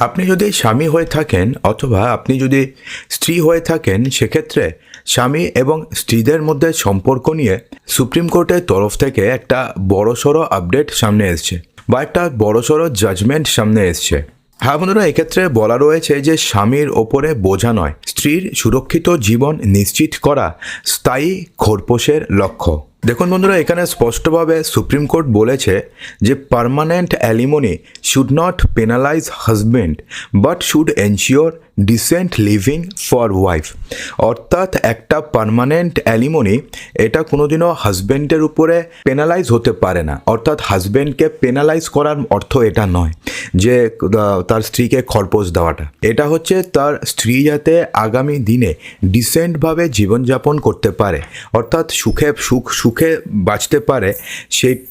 আপনি যদি স্বামী হয়ে থাকেন অথবা আপনি যদি স্ত্রী হয়ে থাকেন, সেক্ষেত্রে স্বামী এবং স্ত্রীদের মধ্যে সম্পর্ক নিয়ে সুপ্রিম কোর্টের তরফ থেকে একটা বড়সড় আপডেট সামনে এসছে বা একটা বড়সড় জাজমেন্ট সামনে এসছে। হ্যাঁ বন্ধুরা, এক্ষেত্রে বলা রয়েছে যে স্বামীর ওপরে বোঝা নয়, স্ত্রীর সুরক্ষিত জীবন নিশ্চিত করা স্থায়ী খোরপোশের লক্ষ্য। দেখুন বন্ধুরা, এখানে স্পষ্টভাবে সুপ্রিম কোর্ট বলেছে যে permanent alimony should not penalize husband but should ensure decent living for wife. অর্থাৎ একটা পার্মানেন্ট অ্যালিমনি এটা কোনোদিনও হাজব্যান্ডের উপরে পেনালাইজ হতে পারে না। অর্থাৎ হাজব্যান্ডকে পেনালাইজ করার অর্থ এটা নয় যে তার স্ত্রীকে খরপোশ দেওয়াটা। এটা হচ্ছে তার স্ত্রী যাতে আগামী দিনে ডিসেন্টভাবে জীবনযাপন করতে পারে, অর্থাৎ সুখে বাঁচতে পারে,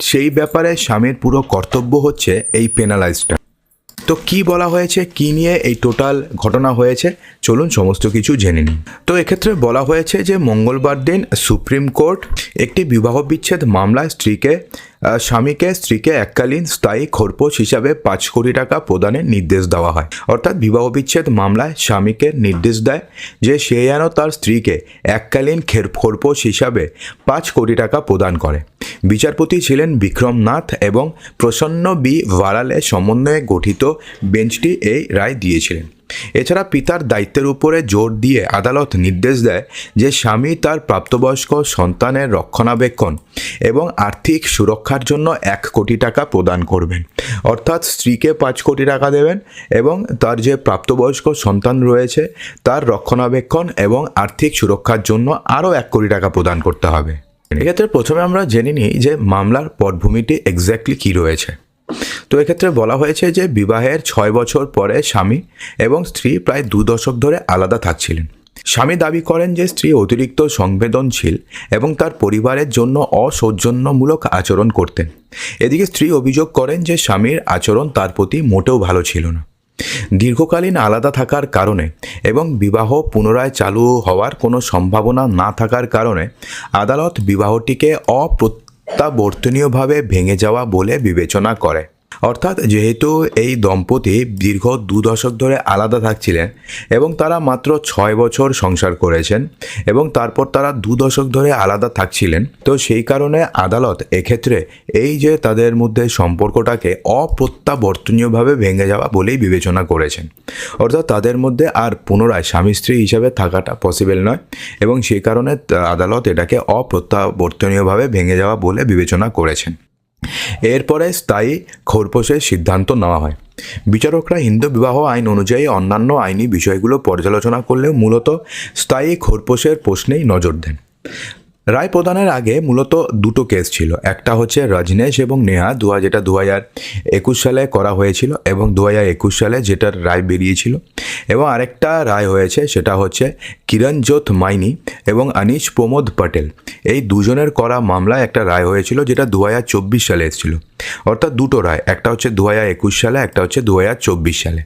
সেই ব্যাপারে স্বামীর পুরো কর্তব্য হচ্ছে এই পেনালাইজটা। তো কি বলা হয়েছে, কি নিয়ে এই টোটাল ঘটনা হয়েছে, চলুন সমস্ত কিছু জেনে নিই। তো এক্ষেত্রে বলা হয়েছে যে মঙ্গলবার দিন সুপ্রিম কোর্ট একটি বিবাহ বিচ্ছেদ মামলায় স্বামীকে স্ত্রীকে এককালীন স্থায়ী খোরপোশ হিসাবে 5 কোটি টাকা প্রদানের নির্দেশ দেওয়া হয়। অর্থাৎ বিবাহ বিচ্ছেদ মামলায় স্বামীকে নির্দেশ দেয় যে সে যেন তার স্ত্রীকে এককালীন খোরপোশ হিসাবে 5 কোটি টাকা প্রদান করে। বিচারপতি ছিলেন বিক্রম নাথ এবং প্রসন্ন বি ভারালের সমন্বয়ে গঠিত বেঞ্চটি এই রায় দিয়েছিলেন। এছাড়া পিতার দায়িত্বের উপরে জোর দিয়ে আদালত নির্দেশ দেয় যে স্বামী তার প্রাপ্তবয়স্ক সন্তানের রক্ষণাবেক্ষণ এবং আর্থিক সুরক্ষার জন্য 1 কোটি টাকা প্রদান করবেন। অর্থাৎ স্ত্রীকে 5 কোটি টাকা দেবেন এবং তার যে প্রাপ্তবয়স্ক সন্তান রয়েছে তার রক্ষণাবেক্ষণ এবং আর্থিক সুরক্ষার জন্য আরও 1 কোটি টাকা প্রদান করতে হবে। এক্ষেত্রে প্রথমে আমরা জেনে নিই যে মামলার পটভূমিটি এক্স্যাক্টলি কী রয়েছে। তো এক্ষেত্রে বলা হয়েছে যে বিবাহের 6 বছর পরে স্বামী এবং স্ত্রী প্রায় 2 দশক ধরে আলাদা থাকছিলেন। স্বামী দাবি করেন যে স্ত্রী অতিরিক্ত সংবেদনশীল এবং তার পরিবারের জন্য অসৌজন্যমূলক আচরণ করতেন। এদিকে স্ত্রী অভিযোগ করেন যে স্বামীর আচরণ তার প্রতি মোটেও ভালো ছিল না। দীর্ঘকালীন আলাদা থাকার কারণে এবং বিবাহ পুনরায় চালু হওয়ার কোনো সম্ভাবনা না থাকার কারণে আদালত বিবাহটিকে অপ্রত্যাবর্তনীয়ভাবে ভেঙে যাওয়া বলে বিবেচনা করে। অর্থাৎ যেহেতু এই দম্পতি দীর্ঘ 2 দশক ধরে আলাদা থাকছিলেন এবং তারা মাত্র 6 বছর সংসার করেছেন এবং তারপর তারা 2 দশক ধরে আলাদা থাকছিলেন, তো সেই কারণে আদালত এক্ষেত্রে এই যে তাদের মধ্যে সম্পর্কটাকে অপ্রত্যাবর্তনীয়ভাবে ভেঙে যাওয়া বলেই বিবেচনা করেছেন। অর্থাৎ তাদের মধ্যে আর পুনরায় স্বামী স্ত্রী হিসাবে থাকাটা পসিবল নয় এবং সেই কারণে আদালত এটাকে অপ্রত্যাবর্তনীয়ভাবে ভেঙে যাওয়া বলে বিবেচনা করেছেন। এরপরে স্থায়ী খোরপোশের সিদ্ধান্ত নেওয়া হয়। বিচারকরা হিন্দু বিবাহ আইন অনুযায়ী অন্যান্য আইনি বিষয়গুলো পর্যালোচনা করলেও মূলত স্থায়ী খোরপোশের প্রশ্নেই নজর দেন। রায় প্রদানের আগে মূলত 2টো কেস ছিল। একটা হচ্ছে রজনেশ এবং নেহা যেটা 2021 সালে করা হয়েছিল এবং 2021 সালে যেটার রায় বেরিয়েছিল, এবং আরেকটা রায় হয়েছে সেটা হচ্ছে কিরণজোত মাইনি এবং অনিশ প্রমোদ পটেল, এই দুজনের করা মামলায় একটা রায় হয়েছিল যেটা 2024 সালে এসেছিল। অর্থাৎ 2টো রায়, একটা হচ্ছে 2021 সালে, একটা হচ্ছে 2024 সালে।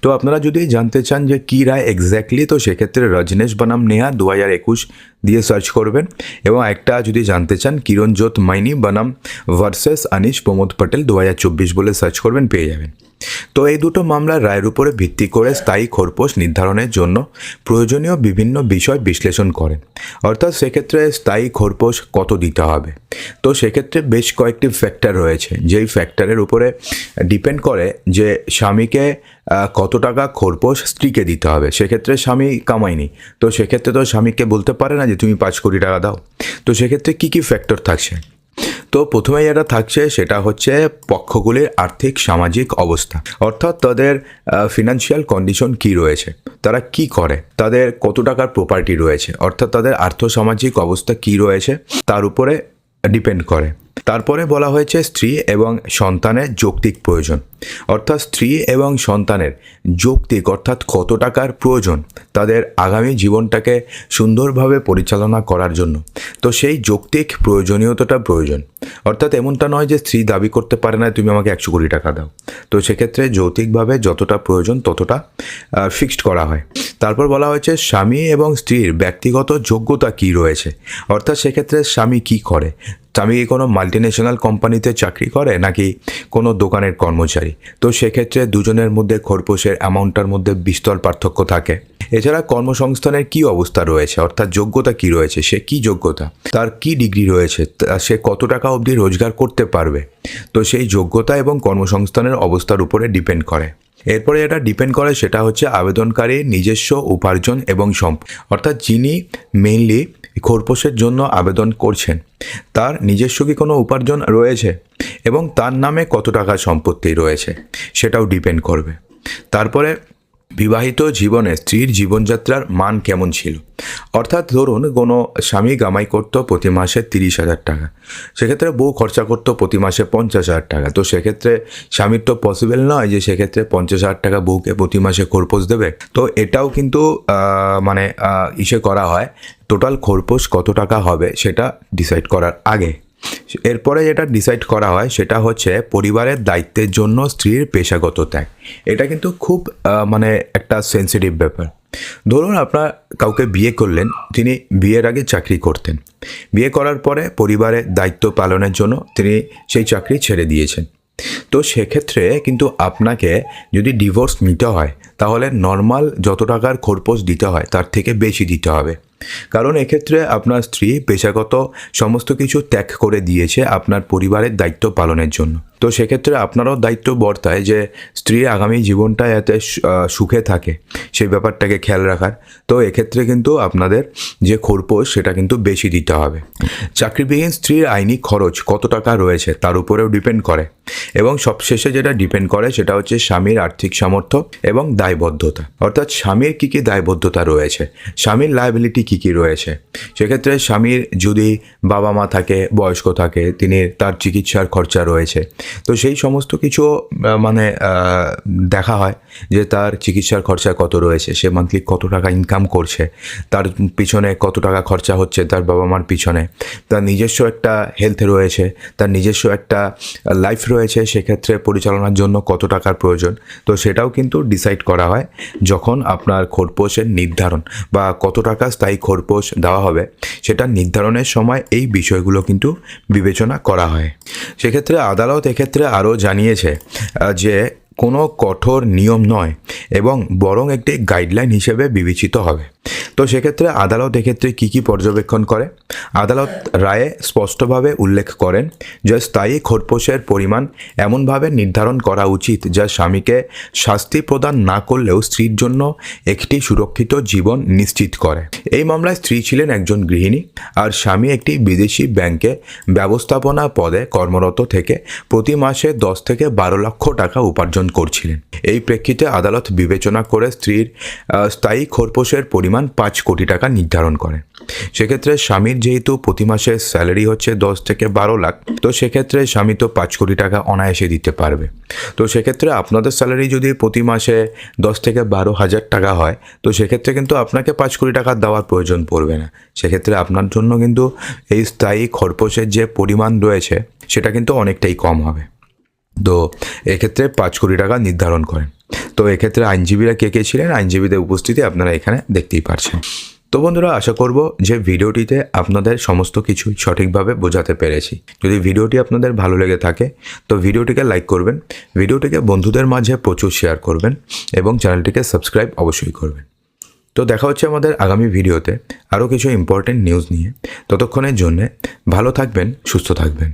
তো আপনারা যদি জানতে চান যে কী রায় এক্স্যাক্টলি, তো সেক্ষেত্রে রজনেশ বনাম নেহা 2021 দিয়ে সার্চ করবেন, এবং একটা যদি জানতে চান কিরণজোত মাইনি বনাম ভার্সেস অনিশ প্রমোদ পটেল 2024 বলে সার্চ করবেন, পেয়ে যাবেন। তো এই 2টো মামলার রায়ের উপরে ভিত্তি করে স্থায়ী খোরপোশ নির্ধারণের জন্য প্রয়োজনীয় বিভিন্ন বিষয় বিশ্লেষণ করেন। অর্থাৎ সেক্ষেত্রে স্থায়ী খোরপোশ কত দিতে হবে, তো সেক্ষেত্রে বেশ কয়েকটি ফ্যাক্টর রয়েছে, যেই ফ্যাক্টরের উপরে ডিপেন্ড করে যে স্বামীকে কত টাকা খোরপোশ স্ত্রীকে দিতে হবে। সেক্ষেত্রে স্বামী কামায়নি, তো সেক্ষেত্রে তো স্বামীকে বলতে পারে না যে তুমি 5 কোটি টাকা দাও। তো সেক্ষেত্রে কী কী ফ্যাক্টর থাকছে, তো প্রথমেই যেটা থাকছে সেটা হচ্ছে পক্ষগুলির আর্থিক সামাজিক অবস্থা, অর্থাৎ তাদের ফিনান্সিয়াল কন্ডিশন কি রয়েছে, তারা কি করে, তাদের কত টাকার প্রপার্টি রয়েছে, অর্থাৎ তাদের আর্থসামাজিক অবস্থা কি রয়েছে তার উপরে ডিপেন্ড করে। তারপরে বলা হয়েছে স্ত্রী এবং সন্তানের যৌক্তিক প্রয়োজন, অর্থাৎ স্ত্রী এবং সন্তানের যৌক্তিক অর্থাৎ কত টাকার প্রয়োজন তাদের আগামী জীবনটাকে সুন্দরভাবে পরিচালনা করার জন্য। তো সেই যৌক্তিক প্রয়োজনীয়তাটা প্রয়োজন, অর্থাৎ এমনটা নয় যে স্ত্রী দাবি করতে পারে না তুমি আমাকে 100 কোটি টাকা দাও। তো সেক্ষেত্রে যৌক্তিকভাবে যতটা প্রয়োজন ততটা ফিক্সড করা হয়। তারপর বলা হয়েছে স্বামী এবং স্ত্রীর ব্যক্তিগত যোগ্যতা কি রয়েছে, অর্থাৎ সেক্ষেত্রে স্বামী কি করে, স্বামী কি কোনো মাল্টিন্যাশনাল কোম্পানিতে চাকরি করে নাকি কোনো দোকানের কর্মচারী, তো সেক্ষেত্রে দুজনের মধ্যে খোরপোশের অ্যামাউন্টটার মধ্যে বিস্তর পার্থক্য থাকে। এছাড়া কর্মসংস্থানের কি অবস্থা রয়েছে, অর্থাৎ যোগ্যতা কি রয়েছে, সে কি যোগ্যতা, তার কি ডিগ্রি রয়েছে, সে কত টাকা অবধি রোজগার করতে পারবে, তো সেই যোগ্যতা এবং কর্মসংস্থানের অবস্থার উপরে ডিপেন্ড করে। এরপরে এটা ডিপেন্ড করে সেটা হচ্ছে আবেদনকারীর নিজস্ব উপার্জন এবং সম্পদ, অর্থাৎ যিনি মেইনলি খোরপোশের জন্য আবেদন করছেন তার নিজস্ব কি কোনো উপার্জন রয়েছে এবং তার নামে কত টাকা সম্পত্তি রয়েছে সেটাও ডিপেন্ড করবে। তারপরে বিবাহিত জীবনে স্ত্রীর জীবনযাত্রার মান কেমন ছিল, অর্থাৎ ধরুন কোনো স্বামী কামাই করতো প্রতি মাসে 30,000 টাকা, সেক্ষেত্রে বউ খরচা করতো প্রতি মাসে 50,000 টাকা, তো সেক্ষেত্রে স্বামীর তো পসিবল নয় যে সেক্ষেত্রে 50,000 টাকা বউকে প্রতি মাসে খোরপোশ দেবে। তো এটাও কিন্তু ইসে করা হয়, টোটাল খোরপোশ কত টাকা হবে সেটা ডিসাইড করার আগে। এরপরে যেটা ডিসাইড করা হয় সেটা হচ্ছে পরিবারের দায়িত্বের জন্য স্ত্রীর পেশাগত ত্যাগ। এটা কিন্তু খুব একটা সেন্সিটিভ ব্যাপার। ধরুন আপনার কাউকে বিয়ে করলেন, তিনি বিয়ের আগে চাকরি করতেন, বিয়ে করার পরে পরিবারের দায়িত্ব পালনের জন্য তিনি সেই চাকরি ছেড়ে দিয়েছেন। তো সেক্ষেত্রে কিন্তু আপনাকে যদি ডিভোর্স নিতে হয় তাহলে নর্মাল যত টাকার খোরপোশ দিতে হয় তার থেকে বেশি দিতে হবে, কারণ এক্ষেত্রে আপনার স্ত্রী পেশাগত সমস্ত কিছু ত্যাগ করে দিয়েছে আপনার পরিবারের দায়িত্ব পালনের জন্য। তো সেক্ষেত্রে আপনারও দায়িত্ব বর্তায় যে স্ত্রীর আগামী জীবনটা যাতে সুখে থাকে সেই ব্যাপারটাকে খেয়াল রাখার। তো এক্ষেত্রে কিন্তু আপনাদের যে খোরপোশ সেটা কিন্তু বেশি দিতে হবে। চাকরিবিহীন স্ত্রীর আইনি খরচ কত টাকা রয়েছে তার উপরেও ডিপেন্ড করে, এবং সবশেষে যেটা ডিপেন্ড করে সেটা হচ্ছে স্বামীর আর্থিক সামর্থ্য এবং দায়বদ্ধতা, অর্থাৎ স্বামীর কী কী দায়বদ্ধতা রয়েছে, স্বামীর লায়াবিলিটি কী কী রয়েছে। সেক্ষেত্রে স্বামীর যদি বাবা মা থাকে, বয়স্ক থাকে, তার চিকিৎসার খরচা রয়েছে, তো সেই সমস্ত কিছু দেখা হয় যে তার চিকিৎসার খরচা কত রয়েছে, সে মান্থলি কত টাকা ইনকাম করছে, তার পিছনে কত টাকা খরচা হচ্ছে তার বাবা মার পিছনে, তার নিজস্ব একটা হেলথ রয়েছে, তার নিজস্ব একটা লাইফ রয়েছে, সেক্ষেত্রে পরিচালনার জন্য কত টাকার প্রয়োজন। তো সেটাও কিন্তু ডিসাইড করা হয় যখন আপনার খোরপোশের নির্ধারণ বা কত টাকা স্থায়ী খোরপোশ দেওয়া হবে সেটা নির্ধারণের সময় এই বিষয়গুলো কিন্তু বিবেচনা করা হয়। সেক্ষেত্রে আদালত এক্ষেত্রে আরও জানিয়েছে যে কোনো কঠোর নিয়ম নয় এবং বরং একটি গাইডলাইন হিসেবে বিবেচিত হবে। তো সেক্ষেত্রে আদালত এক্ষেত্রে কী কী পর্যবেক্ষণ করে, আদালত রায়ে স্পষ্টভাবে উল্লেখ করেন যে স্থায়ী খোরপোশের পরিমাণ এমনভাবে নির্ধারণ করা উচিত যা স্বামীকে শাস্তি প্রদান না করলেও স্ত্রীর জন্য একটি সুরক্ষিত জীবন নিশ্চিত করে। এই মামলায় স্ত্রী ছিলেন একজন গৃহিণী আর স্বামী একটি বিদেশি ব্যাংকে ব্যবস্থাপনা পদে কর্মরত থেকে প্রতি মাসে 10 থেকে 12 লক্ষ টাকা উপার্জন করছিলেন। এই প্রেক্ষিতে আদালত বিবেচনা করে স্ত্রীর স্থায়ী খোরপোশের পরিমাণ 5 কোটি টাকা নির্ধারণ করেন। সেক্ষেত্রে স্বামীর যেহেতু প্রতি মাসে স্যালারি হচ্ছে 10 থেকে 12 লাখ, তো সেক্ষেত্রে স্বামী তো 5 কোটি টাকা অনায়াসে দিতে পারবে। তো সেক্ষেত্রে আপনাদের স্যালারি যদি প্রতি মাসে 10 থেকে 12 হাজার টাকা হয়, তো সেক্ষেত্রে কিন্তু আপনাকে 5 কোটি টাকা দেওয়ার প্রয়োজন পড়বে না। সেক্ষেত্রে আপনার জন্য কিন্তু এই স্থায়ী খোরপোশের যে পরিমাণ রয়েছে সেটা কিন্তু অনেকটাই কম হবে। তো এক্ষেত্রে 5 কোটি টাকা নির্ধারণ করেন। তো এক্ষেত্রে আইনজীবীরা কে কে ছিলেন, আইনজীবীদের উপস্থিতি আপনারা এখানে দেখতেই পারছেন। তো বন্ধুরা, আশা করব যে ভিডিওটিতে আপনাদের সমস্ত কিছুই সঠিকভাবে বোঝাতে পেরেছি। যদি ভিডিওটি আপনাদের ভালো লেগে থাকে তো ভিডিওটিকে লাইক করবেন, ভিডিওটিকে বন্ধুদের মাঝে প্রচুর শেয়ার করবেন এবং চ্যানেলটিকে সাবস্ক্রাইব অবশ্যই করবেন। তো দেখা হচ্ছে আমাদের আগামী ভিডিওতে আরও কিছু ইম্পর্টেন্ট নিউজ নিয়ে। ততক্ষণের জন্যে ভালো থাকবেন, সুস্থ থাকবেন।